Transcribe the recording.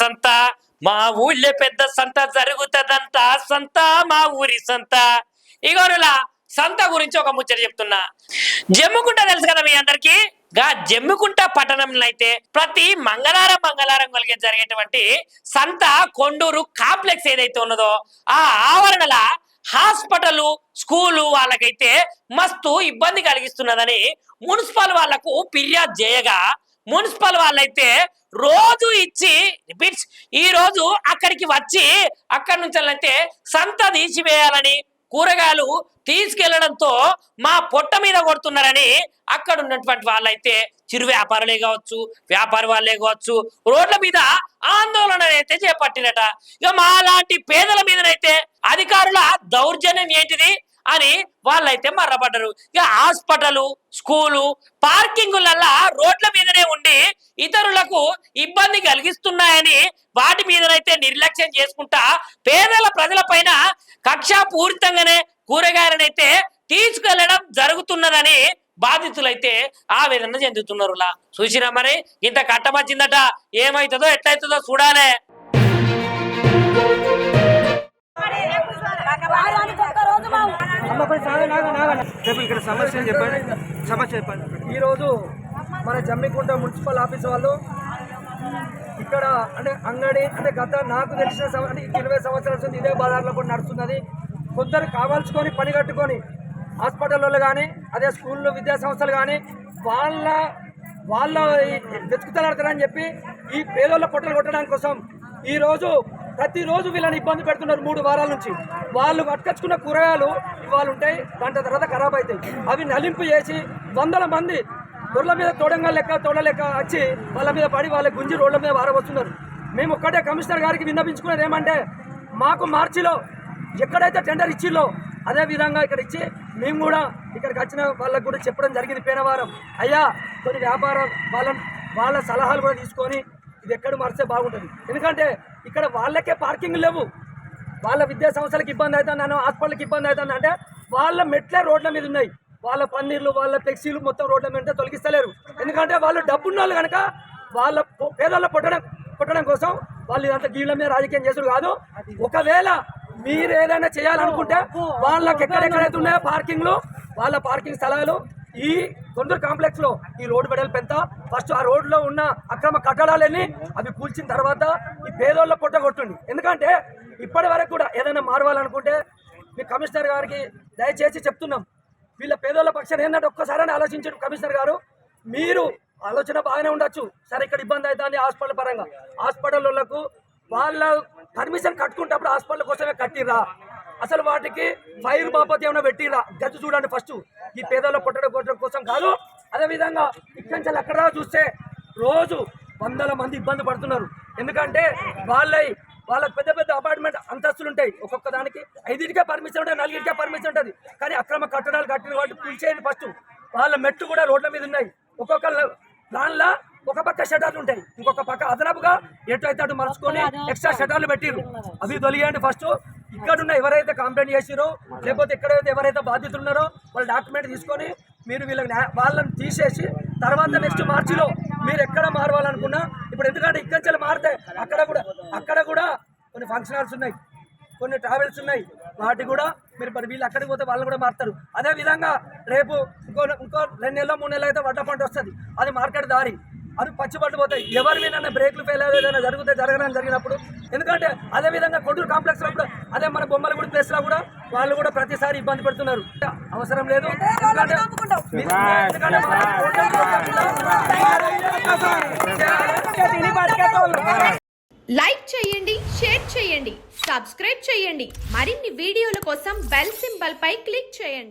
సంత మా ఊళ్ళో పెద్ద సంత జరుగుతుందంట సంత మా ఊరి సంత. ఇగోరులా సంత గురించి ఒక ముచ్చట చెప్తున్నా. జమ్మికుంట తెలుసు కదా మీ అందరికి. గా జమ్మికుంట పట్టణంలో అయితే ప్రతి మంగళవారం కలిగే జరిగేటువంటి సంత కొండూరు కాంప్లెక్స్ ఏదైతే ఉన్నదో ఆ ఆవరణల హాస్పిటల్ స్కూలు వాళ్ళకైతే మస్తు ఇబ్బంది కలిగిస్తున్నదని మున్సిపల్ వాళ్లకు ఫిర్యాదు చేయగా మున్సిపల్ వాళ్ళైతే రోజు ఇచ్చి రిపీట్స్ ఈ రోజు అక్కడికి వచ్చి అక్కడి నుంచి అయితే సంత తీసివేయాలని కూరగాయలు తీసుకెళ్లడంతో మా పొట్ట మీద కొడుతున్నారని అక్కడ ఉన్నటువంటి వాళ్ళైతే చిరు వ్యాపారులే కావచ్చు వ్యాపారి వాళ్ళే కావచ్చు రోడ్ల మీద ఆందోళన అయితే చేపట్టినట. ఇక మా లాంటి పేదల మీదనైతే అధికారుల దౌర్జన్యం ఏంటిది అని వాళ్ళైతే మర్రపడ్డారు. ఇక హాస్పిటల్ స్కూలు పార్కింగులల్లా రోడ్ల మీదనే ఉండి ఇతరులకు ఇబ్బంది కలిగిస్తున్నాయని వాటి మీదనైతే నిర్లక్ష్యం చేసుకుంటా పేదల ప్రజల పైన కక్షాపూరితంగానే కూరగాయలనైతే తీసుకెళ్లడం జరుగుతున్నదని బాధితులైతే ఆవేదన చెందుతున్నారు. చూసినా మరి ఇంత కట్టమచ్చిందట, ఏమైతుందో ఎట్లయితుందో చూడాలే. ఇక్కడ సమస్య చెప్పండి. ఈరోజు మన జమ్మికుంట మున్సిపల్ ఆఫీస్ వాళ్ళు ఇక్కడ అంటే అంగడి అంటే గత నాకు తెలిసిన అంటే 20 సంవత్సరాల నుంచి ఇదే బజార్లో కూడా నడుస్తున్నది. కొందరు కావాల్చుకొని పని కట్టుకొని హాస్పిటల్లో కానీ అదే స్కూల్లో విద్యా సంస్థలు కానీ వాళ్ళ వెతుకుతలాడతారని చెప్పి ఈ పేదోళ్ళ పొట్టలు కొట్టడానికి కోసం ఈరోజు ప్రతిరోజు వీళ్ళని ఇబ్బంది పెడుతున్నారు. 3 వారాల నుంచి వాళ్ళు పట్టుకొచ్చుకున్న కూరగాయలు ఇవాళ ఉంటాయి, గంట తర్వాత ఖరాబ్ అవుతాయి. అవి నలింపు చేసి 100 మంది రోడ్ల మీద తోడలేక వచ్చి వాళ్ళ మీద పడి వాళ్ళ గుంజి రోడ్ల మీద వారవస్తున్నారు. మేము ఒక్కటే కమిషనర్ గారికి విన్నపించుకునేది ఏమంటే మాకు మార్చిలో ఎక్కడైతే టెండర్ ఇచ్చిల్లో అదే విధంగా ఇక్కడ ఇచ్చి మేము కూడా ఇక్కడికి వచ్చిన వాళ్ళకు కూడా చెప్పడం జరిగింది. పోయిన వారం అయ్యా కొన్ని వ్యాపారం వాళ్ళ సలహాలు కూడా తీసుకొని ఇది ఎక్కడ మారిస్తే బాగుంటుంది. ఎందుకంటే ఇక్కడ వాళ్ళకే పార్కింగ్ లేవు, వాళ్ళ విద్యా సంస్థలకు ఇబ్బంది అవుతుంది, హాస్పిటల్కి ఇబ్బంది అవుతుంది. అంటే వాళ్ళ మెట్లే రోడ్ల మీద ఉన్నాయి, వాళ్ళ పన్నీర్లు వాళ్ళ ఫ్లెక్సీలు మొత్తం రోడ్ల మీద తొలగిస్తలేరు. ఎందుకంటే వాళ్ళు డబ్బున్న వాళ్ళు కనుక వాళ్ళ పేదల్లో పుట్టడం కోసం వాళ్ళు ఇదంతా గీళ్ళ మీద రాజకీయం చేసుడు కాదు. ఒకవేళ మీరు ఏదైనా చేయాలనుకుంటే వాళ్ళకి ఎక్కడెక్కడైతే ఉన్నాయో పార్కింగ్లు వాళ్ళ పార్కింగ్ స్థలాలు ఈ కొండూరు కాంప్లెక్స్ లో ఈ రోడ్డు వెడల్పు ఎంత ఫస్ట్ ఆ రోడ్లో ఉన్న అక్రమ కట్టడాలన్నీ అవి కూల్చిన తర్వాత ఈ పేదోళ్ళ పొట్ట కొట్టుండి. ఎందుకంటే ఇప్పటి వరకు కూడా ఏదైనా మారవాలనుకుంటే మీ కమిషనర్ గారికి దయచేసి చెప్తున్నాం, వీళ్ళ పేదోళ్ళ పక్షాన్ని ఏంటంటే ఒక్కసారి ఆలోచించారు కమిషనర్ గారు. మీరు ఆలోచన బాగానే ఉండొచ్చు, సరే ఇక్కడ ఇబ్బంది అవుతుంది హాస్పిటల్ పరంగా, హాస్పిటల్ వాళ్ళకు వాళ్ళ పర్మిషన్ కట్టుకుంటప్పుడు హాస్పిటల్ కోసమే కట్టిరా, అసలు వాటికి ఫైర్ బాపతి ఏమైనా పెట్టిరా గది చూడండి ఫస్ట్. ఈ పేదల కొట్టడం కోసం కాదు. అదేవిధంగా ఇక్కడి నుంచి అక్కడ చూస్తే రోజు 100 మంది ఇబ్బంది పడుతున్నారు. ఎందుకంటే వాళ్ళకి పెద్ద పెద్ద అపార్ట్మెంట్ అంతస్తులు ఉంటాయి, ఒక్కొక్క దానికి 5కే పర్మిషన్ ఉంటుంది, 4కే పర్మిషన్ ఉంటుంది. కానీ అక్రమ కట్టడాలు కట్టిన వాటి కూల్చేయండి ఫస్ట్. వాళ్ళ మెట్లు కూడా రోడ్ల మీద ఉన్నాయి, ఒక్కొక్క దానిలో ఒక పక్క షటర్లు ఉంటాయి, ఇంకొక పక్క అదనపుగా ఎటు అయితే అటు మలుచుకొని ఎక్స్ట్రా షటర్లు పెట్టిరు, అవి తొలిగేయండి ఫస్ట్. ఇక్కడున్న ఎవరైతే కంప్లైంట్ చేసిరో లేకపోతే ఎక్కడైతే ఎవరైతే బాధితులు ఉన్నారో వాళ్ళ డాక్యుమెంట్ తీసుకొని మీరు వాళ్ళని తీసేసి తర్వాత నెక్స్ట్ మార్చిలో మీరు ఎక్కడ మారవాలనుకున్నా ఇప్పుడు ఎందుకంటే ఇక్కడి నుంచి మారితే అక్కడ కూడా కొన్ని ఫంక్షన్ హాల్స్ ఉన్నాయి, కొన్ని ట్రావెల్స్ ఉన్నాయి, వాటి కూడా మీరు వీళ్ళు అక్కడికి పోతే వాళ్ళు కూడా మారుతారు. అదేవిధంగా రేపు ఇంకో 2 నెలలు 3 నెలలు అయితే వడ్డ పంట వస్తుంది, అది మార్కెట్ దారి, అది పచ్చిబట్టు పోతాయి. ఎవరి మీద బ్రేక్లు ఫెయిల్ ఏదైనా జరిగినప్పుడు ఎందుకంటే అదేవిధంగా కొండూరు కాంప్లెక్స్లో కూడా అదే మన బొమ్మలగూడి ప్లేస్లో కూడా వాళ్ళు కూడా ప్రతిసారి ఇబ్బంది పెడుతున్నారు. అవసరం లేదు, లైక్ చేయండి, షేర్ చేయండి, సబ్స్క్రైబ్ చేయండి. మరిన్ని వీడియోల కోసం బెల్ సింబల్ పై క్లిక్ చేయండి.